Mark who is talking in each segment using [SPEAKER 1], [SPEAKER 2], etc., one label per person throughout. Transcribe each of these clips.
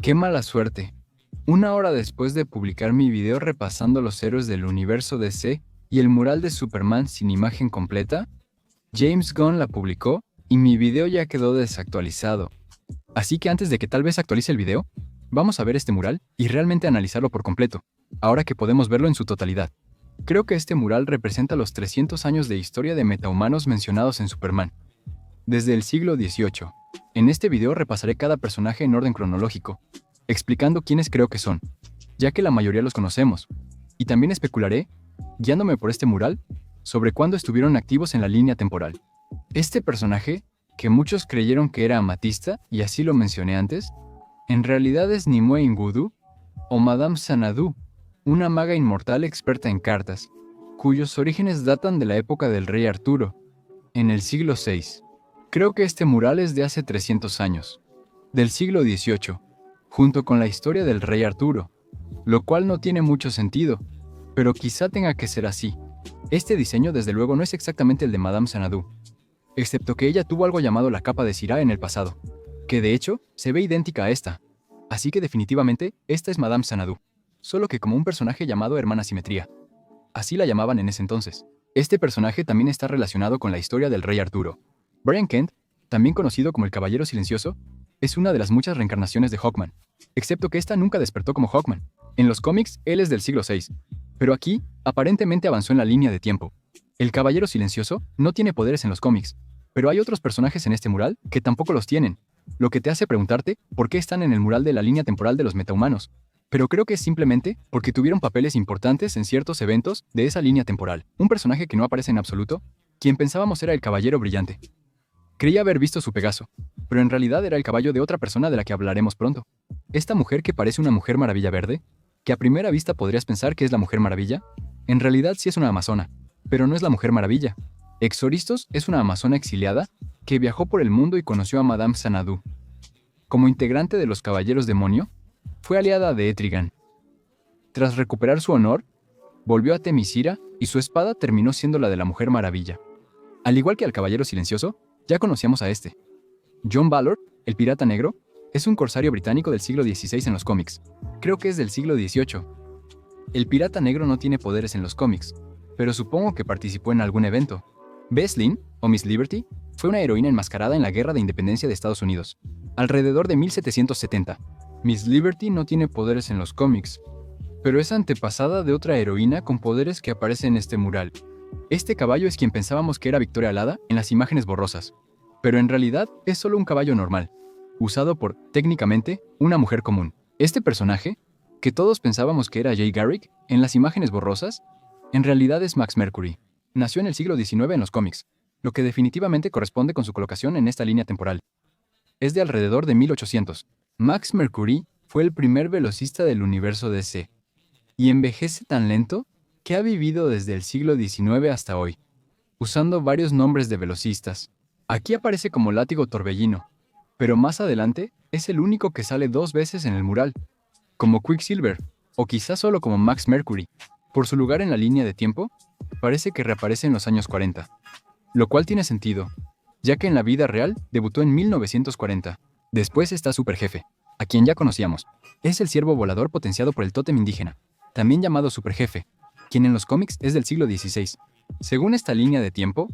[SPEAKER 1] Qué mala suerte. Una hora después de publicar mi video repasando los héroes del universo DC y el mural de Superman sin imagen completa, James Gunn la publicó y mi video ya quedó desactualizado. Así que antes de que tal vez actualice el video, vamos a ver este mural y realmente analizarlo por completo, ahora que podemos verlo en su totalidad. Creo que este mural representa los 300 años de historia de metahumanos mencionados en Superman, desde el siglo XVIII. En este video repasaré cada personaje en orden cronológico, explicando quiénes creo que son, ya que la mayoría los conocemos, y también especularé, guiándome por este mural, sobre cuándo estuvieron activos en la línea temporal. Este personaje, que muchos creyeron que era Amatista, y así lo mencioné antes, en realidad es Nimue Ingudu, o Madame Xanadu, una maga inmortal experta en cartas, cuyos orígenes datan de la época del rey Arturo, en el siglo VI. Creo que este mural es de hace 300 años, del siglo XVIII, junto con la historia del rey Arturo, lo cual no tiene mucho sentido, pero quizá tenga que ser así. Este diseño desde luego no es exactamente el de Madame Xanadu, excepto que ella tuvo algo llamado la capa de Syrah en el pasado, que de hecho se ve idéntica a esta, así que definitivamente esta es Madame Xanadu, solo que como un personaje llamado Hermana Simetría. Así la llamaban en ese entonces. Este personaje también está relacionado con la historia del rey Arturo. Brian Kent, también conocido como el Caballero Silencioso, es una de las muchas reencarnaciones de Hawkman, excepto que esta nunca despertó como Hawkman. En los cómics, él es del siglo VI, pero aquí, aparentemente avanzó en la línea de tiempo. El Caballero Silencioso no tiene poderes en los cómics, pero hay otros personajes en este mural que tampoco los tienen, lo que te hace preguntarte por qué están en el mural de la línea temporal de los metahumanos. Pero creo que es simplemente porque tuvieron papeles importantes en ciertos eventos de esa línea temporal. Un personaje que no aparece en absoluto, quien pensábamos era el Caballero Brillante. Creía haber visto su Pegaso, pero en realidad era el caballo de otra persona de la que hablaremos pronto. Esta mujer que parece una Mujer Maravilla verde, que a primera vista podrías pensar que es la Mujer Maravilla, en realidad sí es una amazona, pero no es la Mujer Maravilla. Exoristos es una amazona exiliada que viajó por el mundo y conoció a Madame Xanadu. Como integrante de los Caballeros Demonio, fue aliada de Etrigan. Tras recuperar su honor, volvió a Temisira y su espada terminó siendo la de la Mujer Maravilla. Al igual que al Caballero Silencioso, ya conocíamos a este. John Ballard, el Pirata Negro, es un corsario británico del siglo XVI en los cómics. Creo que es del siglo XVIII. El Pirata Negro no tiene poderes en los cómics, pero supongo que participó en algún evento. Bess Lynn, o Miss Liberty, fue una heroína enmascarada en la Guerra de Independencia de Estados Unidos, alrededor de 1770. Miss Liberty no tiene poderes en los cómics, pero es antepasada de otra heroína con poderes que aparece en este mural. Este caballo es quien pensábamos que era Victoria Alada en las imágenes borrosas, pero en realidad es solo un caballo normal, usado por, técnicamente, una mujer común. Este personaje, que todos pensábamos que era Jay Garrick en las imágenes borrosas, en realidad es Max Mercury. Nació en el siglo XIX en los cómics, lo que definitivamente corresponde con su colocación en esta línea temporal. Es de alrededor de 1800. Max Mercury fue el primer velocista del universo DC, y envejece tan lento que ha vivido desde el siglo XIX hasta hoy, usando varios nombres de velocistas. Aquí aparece como Látigo Torbellino, pero más adelante es el único que sale 2 veces en el mural, como Quicksilver, o quizás solo como Max Mercury. Por su lugar en la línea de tiempo, parece que reaparece en los años 40, lo cual tiene sentido, ya que en la vida real debutó en 1940. Después está Superjefe, a quien ya conocíamos. Es el ciervo volador potenciado por el tótem indígena, también llamado Superjefe, quien en los cómics es del siglo XVI. Según esta línea de tiempo,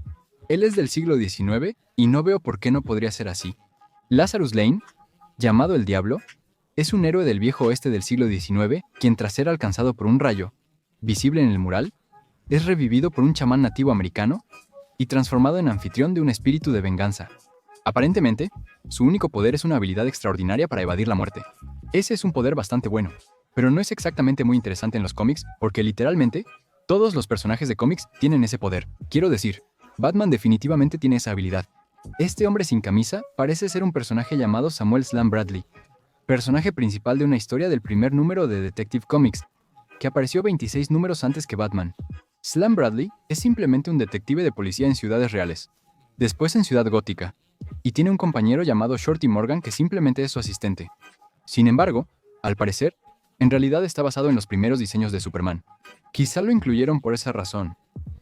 [SPEAKER 1] él es del siglo XIX y no veo por qué no podría ser así. Lazarus Lane, llamado el Diablo, es un héroe del viejo oeste del siglo XIX, quien tras ser alcanzado por un rayo, visible en el mural, es revivido por un chamán nativo americano y transformado en anfitrión de un espíritu de venganza. Aparentemente, su único poder es una habilidad extraordinaria para evadir la muerte. Ese es un poder bastante bueno, pero no es exactamente muy interesante en los cómics porque literalmente, todos los personajes de cómics tienen ese poder. Quiero decir, Batman definitivamente tiene esa habilidad. Este hombre sin camisa parece ser un personaje llamado Samuel Slam Bradley, personaje principal de una historia del primer número de Detective Comics, que apareció 26 números antes que Batman. Slam Bradley es simplemente un detective de policía en ciudades reales, después en Ciudad Gótica, y tiene un compañero llamado Shorty Morgan que simplemente es su asistente. Sin embargo, al parecer, en realidad está basado en los primeros diseños de Superman. Quizá lo incluyeron por esa razón,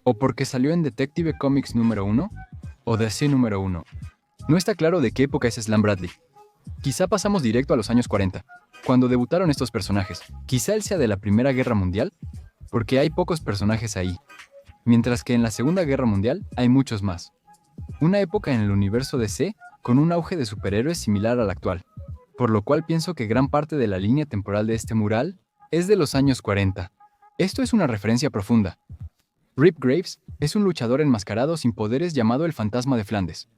[SPEAKER 1] o porque salió en Detective Comics número 1 o DC número 1. No está claro de qué época es Slam Bradley. Quizá pasamos directo a los años 40, cuando debutaron estos personajes. Quizá él sea de la Primera Guerra Mundial, porque hay pocos personajes ahí, mientras que en la Segunda Guerra Mundial hay muchos más. Una época en el universo DC con un auge de superhéroes similar al actual, por lo cual pienso que gran parte de la línea temporal de este mural es de los años 40. Esto es una referencia profunda. Rip Graves es un luchador enmascarado sin poderes llamado el Fantasma de Flandes.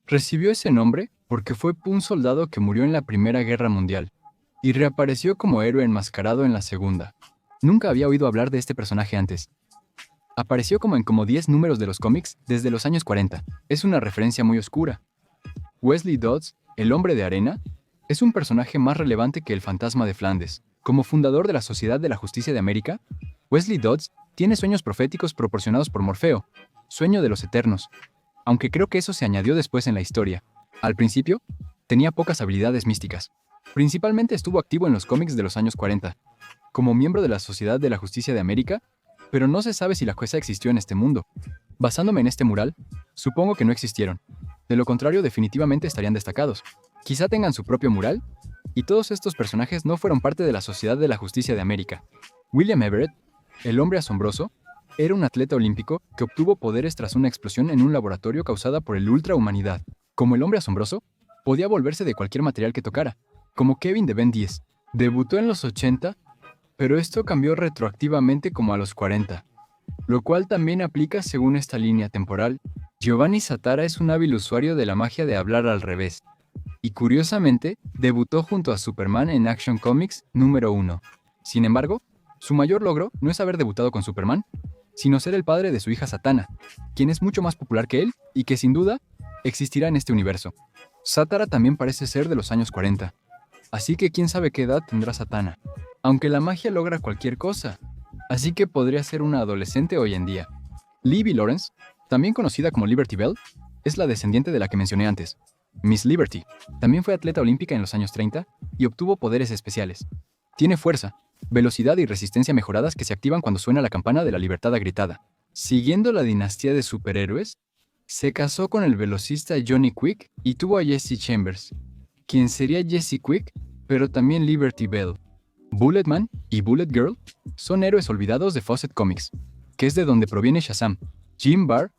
[SPEAKER 1] Recibió ese nombre porque fue un soldado que murió en la Primera Guerra Mundial y reapareció como héroe enmascarado en la Segunda. Nunca había oído hablar de este personaje antes. Apareció como en 10 números de los cómics desde los años 40. Es una referencia muy oscura. Wesley Dodds, el Hombre de Arena, es un personaje más relevante que el Fantasma de Flandes. Como fundador de la Sociedad de la Justicia de América, Wesley Dodds tiene sueños proféticos proporcionados por Morfeo, sueño de los Eternos, aunque creo que eso se añadió después en la historia. Al principio, tenía pocas habilidades místicas. Principalmente estuvo activo en los cómics de los años 40, como miembro de la Sociedad de la Justicia de América, pero no se sabe si la cosa existió en este mundo. Basándome en este mural, supongo que no existieron. De lo contrario, definitivamente estarían destacados. Quizá tengan su propio mural, y todos estos personajes no fueron parte de la Sociedad de la Justicia de América. William Everett, el Hombre Asombroso, era un atleta olímpico que obtuvo poderes tras una explosión en un laboratorio causada por el Ultrahumanidad. Como el Hombre Asombroso, podía volverse de cualquier material que tocara, como Kevin de Ben 10. Debutó en los 80, pero esto cambió retroactivamente como a los 40, lo cual también aplica según esta línea temporal. Giovanni Zatara es un hábil usuario de la magia de hablar al revés, y curiosamente, debutó junto a Superman en Action Comics número 1. Sin embargo, su mayor logro no es haber debutado con Superman, sino ser el padre de su hija Zatanna, quien es mucho más popular que él y que sin duda existirá en este universo. Zatara también parece ser de los años 40, así que quién sabe qué edad tendrá Zatanna, aunque la magia logra cualquier cosa, así que podría ser una adolescente hoy en día. Libby Lawrence, también conocida como Liberty Bell, es la descendiente de la que mencioné antes. Miss Liberty también fue atleta olímpica en los años 30 y obtuvo poderes especiales. Tiene fuerza, velocidad y resistencia mejoradas que se activan cuando suena la campana de la libertad agrietada. Siguiendo la dinastía de superhéroes, se casó con el velocista Johnny Quick y tuvo a Jesse Chambers, quien sería Jesse Quick, pero también Liberty Bell. Bulletman y Bullet Girl son héroes olvidados de Fawcett Comics, que es de donde proviene Shazam. Jim Barr,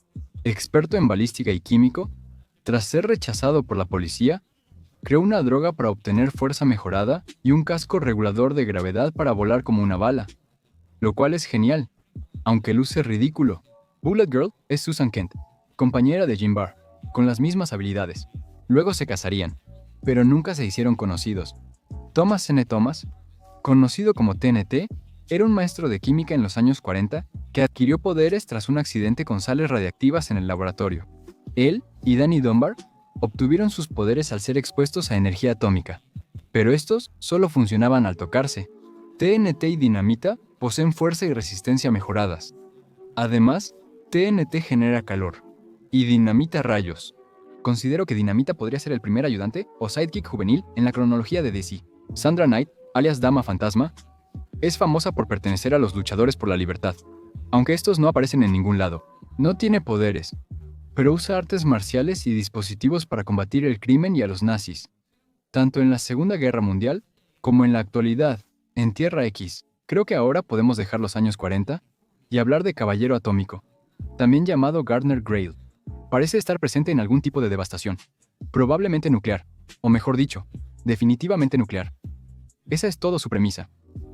[SPEAKER 1] experto en balística y químico, tras ser rechazado por la policía, creó una droga para obtener fuerza mejorada y un casco regulador de gravedad para volar como una bala, lo cual es genial, aunque luce ridículo. Bullet Girl es Susan Kent, compañera de Jim Barr, con las mismas habilidades. Luego se casarían, pero nunca se hicieron conocidos. Thomas N. Thomas, conocido como TNT, era un maestro de química en los años 40 que adquirió poderes tras un accidente con sales radiactivas en el laboratorio. Él y Danny Dunbar obtuvieron sus poderes al ser expuestos a energía atómica, pero estos solo funcionaban al tocarse. TNT y dinamita poseen fuerza y resistencia mejoradas. Además, TNT genera calor y dinamita rayos. Considero que Dinamita podría ser el primer ayudante o sidekick juvenil en la cronología de DC. Sandra Knight, alias Dama Fantasma, es famosa por pertenecer a los luchadores por la libertad, aunque estos no aparecen en ningún lado. No tiene poderes, pero usa artes marciales y dispositivos para combatir el crimen y a los nazis, tanto en la Segunda Guerra Mundial como en la actualidad, en Tierra X. Creo que ahora podemos dejar los años 40 y hablar de Caballero Atómico, también llamado Gardner Grail. Parece estar presente en algún tipo de devastación, probablemente nuclear, o mejor dicho, definitivamente nuclear. Esa es todo su premisa,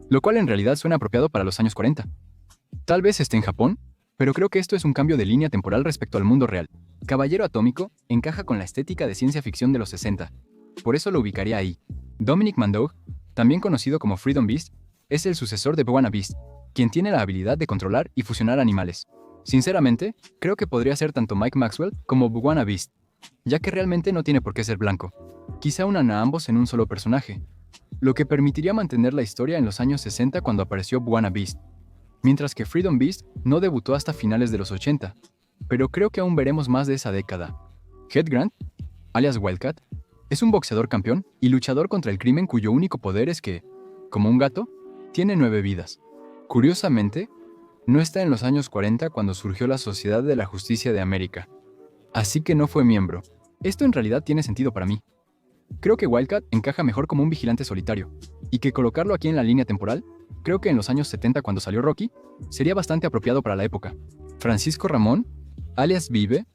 [SPEAKER 1] lo cual en realidad suena apropiado para los años 40. Tal vez esté en Japón, pero creo que esto es un cambio de línea temporal respecto al mundo real. Caballero Atómico encaja con la estética de ciencia ficción de los 60, por eso lo ubicaría ahí. Dominic Mandoug, también conocido como Freedom Beast, es el sucesor de Bwana Beast, quien tiene la habilidad de controlar y fusionar animales. Sinceramente, creo que podría ser tanto Mike Maxwell como Bwana Beast, ya que realmente no tiene por qué ser blanco. Quizá unan a ambos en un solo personaje, lo que permitiría mantener la historia en los años 60 cuando apareció Bwana Beast, mientras que Freedom Beast no debutó hasta finales de los 80, pero creo que aún veremos más de esa década. Head Grant, alias Wildcat, es un boxeador campeón y luchador contra el crimen cuyo único poder es que, como un gato, tiene 9 vidas. Curiosamente, no está en los años 40 cuando surgió la Sociedad de la Justicia de América, así que no fue miembro. Esto en realidad tiene sentido para mí. Creo que Wildcat encaja mejor como un vigilante solitario, y que colocarlo aquí en la línea temporal, creo que en los años 70 cuando salió Rocky, sería bastante apropiado para la época. Francisco Ramón, alias Vive,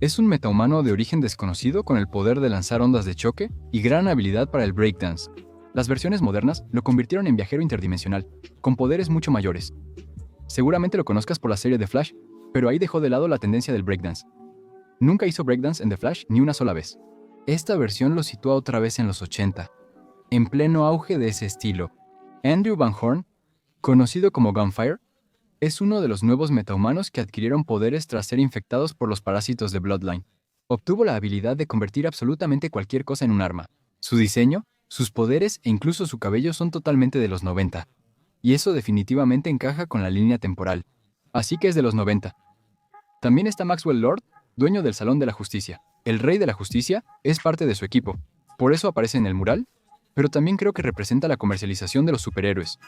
[SPEAKER 1] es un metahumano de origen desconocido con el poder de lanzar ondas de choque y gran habilidad para el breakdance. Las versiones modernas lo convirtieron en viajero interdimensional, con poderes mucho mayores. Seguramente lo conozcas por la serie de Flash, pero ahí dejó de lado la tendencia del breakdance. Nunca hizo breakdance en The Flash ni una sola vez. Esta versión lo sitúa otra vez en los 80, en pleno auge de ese estilo. Andrew Van Horn, conocido como Gunfire, es uno de los nuevos metahumanos que adquirieron poderes tras ser infectados por los parásitos de Bloodline. Obtuvo la habilidad de convertir absolutamente cualquier cosa en un arma. Su diseño, sus poderes e incluso su cabello son totalmente de los 90. Y eso definitivamente encaja con la línea temporal. Así que es de los 90. También está Maxwell Lord, dueño del Salón de la Justicia. El Rey de la Justicia es parte de su equipo. Por eso aparece en el mural, pero también creo que representa la comercialización de los superhéroes,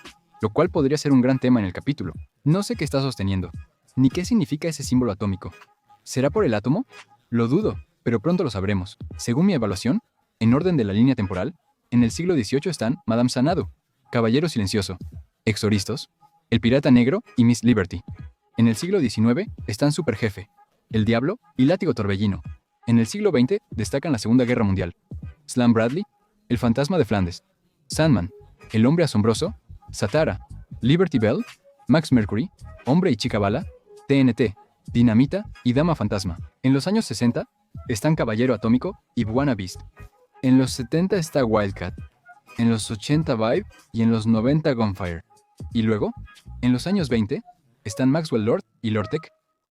[SPEAKER 1] lo cual podría ser un gran tema en el capítulo. No sé qué está sosteniendo, ni qué significa ese símbolo atómico. ¿Será por el átomo? Lo dudo, pero pronto lo sabremos. Según mi evaluación, en orden de la línea temporal, en el siglo XVIII están Madame Xanadu, Caballero Silencioso, Exoristos, El Pirata Negro y Miss Liberty. En el siglo XIX están Superjefe, El Diablo y Látigo Torbellino. En el siglo XX destacan la Segunda Guerra Mundial, Slam Bradley, El Fantasma de Flandes, Sandman, El Hombre Asombroso, Satara, Liberty Bell, Max Mercury, Hombre y Chica Bala, TNT, Dinamita y Dama Fantasma. En los años 60 están Caballero Atómico y Buana Beast. En los 70 está Wildcat, en los 80 Vibe y en los 90 Gunfire. Y luego, en los años 20, están Maxwell Lord y Lord Tech.